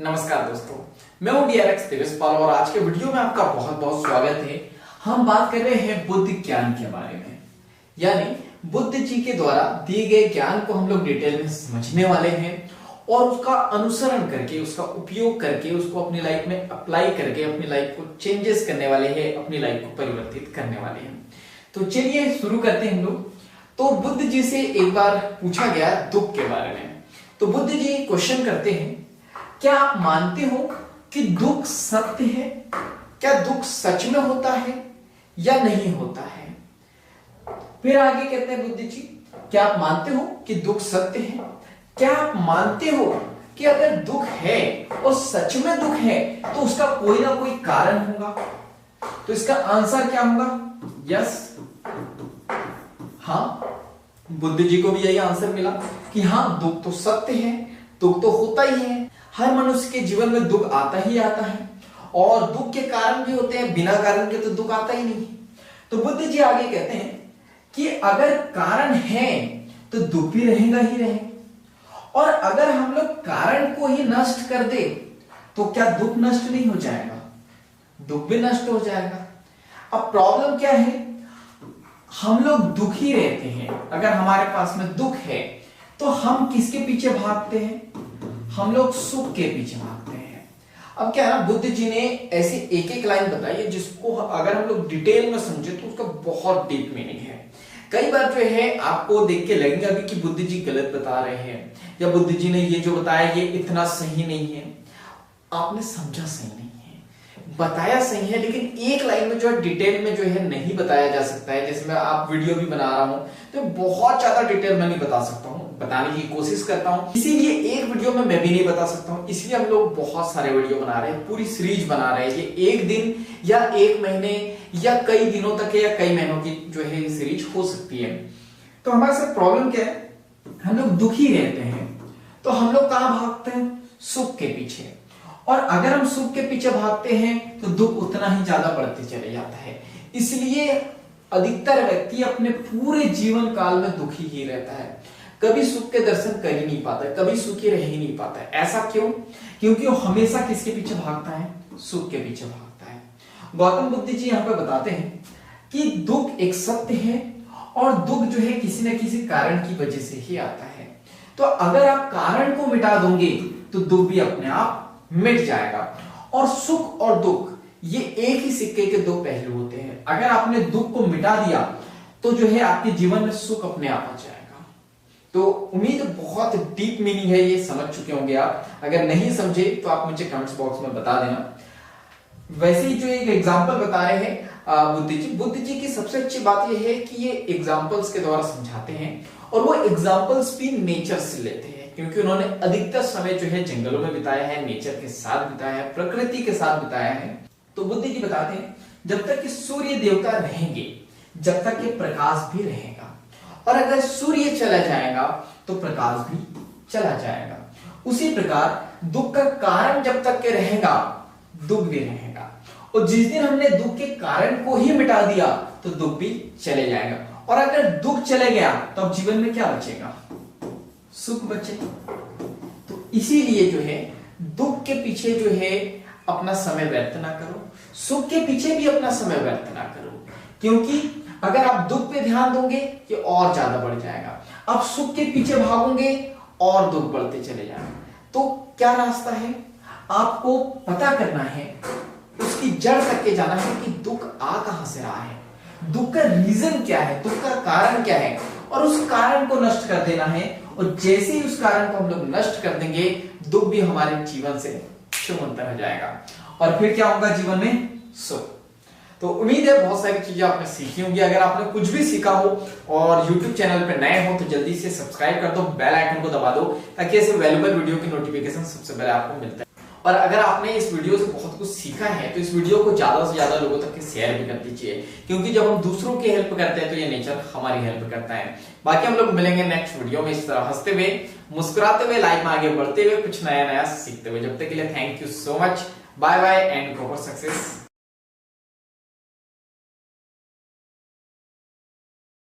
नमस्कार दोस्तों, मैं हूं डीआरएक्स देवेशपाल और आज के वीडियो में आपका बहुत बहुत स्वागत है। हम बात कर रहे हैं बुद्ध ज्ञान के बारे में, यानी बुद्ध जी के द्वारा दिए गए ज्ञान को हम लोग डिटेल में समझने वाले हैं और उसका अनुसरण करके, उसका उपयोग करके, उसको अपनी लाइफ में अप्लाई करके अपनी लाइफ को चेंजेस करने वाले हैं, अपनी लाइफ को परिवर्तित करने वाले हैं। तो चलिए शुरू करते हैं हम लोग। तो बुद्ध जी से एक बार पूछा गया दुख के बारे में, तो बुद्ध जी क्वेश्चन करते हैं, क्या आप मानते हो कि दुख सत्य है? क्या दुख सच में होता है या नहीं होता है? फिर आगे कहते हैं बुद्ध जी, क्या आप मानते हो कि दुख सत्य है? क्या आप मानते हो कि अगर दुख है और सच में दुख है तो उसका कोई ना कोई कारण होगा? तो इसका आंसर क्या होगा? यस, हाँ, बुद्ध जी को भी यही आंसर मिला कि हाँ, दुख तो सत्य है, दुख तो होता ही है। हर मनुष्य के जीवन में दुख आता ही आता है और दुख के कारण भी होते हैं, बिना कारण के तो दुख आता ही नहीं। तो बुद्ध जी आगे कहते हैं कि अगर कारण है तो दुख भी रहेगा ही रहेगा, और अगर हम लोग कारण को ही नष्ट कर दे तो क्या दुख नष्ट नहीं हो जाएगा? दुख भी नष्ट हो जाएगा। अब प्रॉब्लम क्या है, हम लोग दुखी रहते हैं। अगर हमारे पास में दुख है तो हम किसके पीछे भागते हैं? हम लोग सुख के पीछे भागते हैं। अब क्या है ना, बुद्ध जी ने ऐसी एक एक लाइन बताई है जिसको अगर हम लोग डिटेल में समझे तो उसका बहुत डीप मीनिंग है। कई बार जो है आपको देख के लगेगा भी कि बुद्ध जी गलत बता रहे हैं या बुद्ध जी ने ये जो बताया ये इतना सही नहीं है। आपने समझा सही नहीं है, बताया सही है, लेकिन एक लाइन में जो है डिटेल में जो है नहीं बताया जा सकता है। जैसे मैं आप वीडियो भी बना रहा हूं तो बहुत ज्यादा डिटेल में नहीं बता सकता हूं, बताने की कोशिश करता हूं, इसीलिए एक वीडियो में मैं भी नहीं बता सकता हूं। इसलिए हम लोग बहुत सारे वीडियो बना रहे हैं, पूरी सीरीज बना रहे हैं। ये एक दिन या एक महीने या कई दिनों तक या कई महीनों की जो है ये सीरीज हो सकती है। तो हमारे साथ प्रॉब्लम क्या है, हम लोग दुखी रहते हैं तो हम लोग कहां भागते हैं? सुख के पीछे। और अगर हम सुख के पीछे भागते हैं तो दुख उतना ही ज्यादा बढ़ते चले जाता है। इसलिए अधिकतर व्यक्ति अपने पूरे जीवन काल में दुखी ही रहता है, कभी सुख के दर्शन कर ही नहीं पाता, कभी सुखी रह ही नहीं पाता है। ऐसा क्यों? क्योंकि वो हमेशा किसके पीछे भागता है? सुख के पीछे भागता है। गौतम बुद्ध जी यहाँ पे बताते हैं कि दुख एक सत्य है और दुख जो है किसी न किसी कारण की वजह से ही आता है। तो अगर आप कारण को मिटा दोगे तो दुख भी अपने आप मिट जाएगा। और सुख और दुख ये एक ही सिक्के के दो पहलू होते हैं। अगर आपने दुख को मिटा दिया तो जो है आपके जीवन में सुख अपने आप आ जाएगा। तो उम्मीद बहुत डीप मीनिंग है, ये समझ चुके होंगे आप। अगर नहीं समझे तो आप मुझे कमेंट्स बॉक्स में बता देना। वैसे ही जो एक एग्जांपल बता रहे हैं बुद्ध जी की सबसे अच्छी बात यह है कि ये एग्जांपल्स के द्वारा समझाते हैं और वो एग्जांपल्स भी नेचर से लेते हैं, क्योंकि उन्होंने अधिकतर समय जो है जंगलों में बिताया है, नेचर के साथ बिताया है, प्रकृति के साथ बिताया है। तो बुद्ध जी बताते हैं जब तक कि सूर्य देवता रहेंगे जब तक कि प्रकाश भी रहेगा, और अगर सूर्य चला जाएगा तो प्रकाश भी चला जाएगा। उसी प्रकार दुख का कारण जब तक के रहेगा दुख भी रहेगा, और जिस दिन हमने दुख के कारण को ही मिटा दिया तो दुख भी चले जाएगा। और अगर दुख चले गया तो अब जीवन में क्या बचेगा? सुख बचेगा। तो इसीलिए जो है दुख के पीछे जो है अपना समय व्यर्थ ना करो, सुख के पीछे भी अपना समय व्यर्थ ना करो, क्योंकि अगर आप दुख पे ध्यान दोगे ये और ज्यादा बढ़ जाएगा। आप सुख के पीछे भागोगे और दुख बढ़ते चले जाएंगे। तो क्या रास्ता है? आपको पता करना है, उसकी जड़ तक के जाना है कि दुख आ कहां से रहा है, दुख का रीजन क्या है, दुख का कारण क्या है, और उस कारण को नष्ट कर देना है। और जैसे ही उस कारण को हम लोग नष्ट कर देंगे दुख भी हमारे जीवन से शून्य हो जाएगा, और फिर क्या होगा जीवन में? सुख। तो उम्मीद है बहुत सारी चीजें आपने सीखी होंगी। अगर आपने कुछ भी सीखा हो और YouTube चैनल पे नए हो तो जल्दी से सब्सक्राइब कर दो, बेल आइकन को दबा दो, ताकि ऐसे वैल्यूएबल वीडियो की नोटिफिकेशन सबसे पहले आपको मिलता है। और अगर आपने इस वीडियो से बहुत कुछ सीखा है तो इस वीडियो को ज्यादा से ज्यादा लोगों तक शेयर भी कर दीजिए, क्योंकि जब हम दूसरों की हेल्प करते हैं तो ये नेचर हमारी हेल्प करता है। बाकी हम लोग मिलेंगे नेक्स्ट वीडियो में इस तरह हंसते हुए, मुस्कुराते हुए, लाइफ में आगे बढ़ते हुए, कुछ नया नया सीखते हुए। जब तक के लिए thank you so much, bye bye and go for success.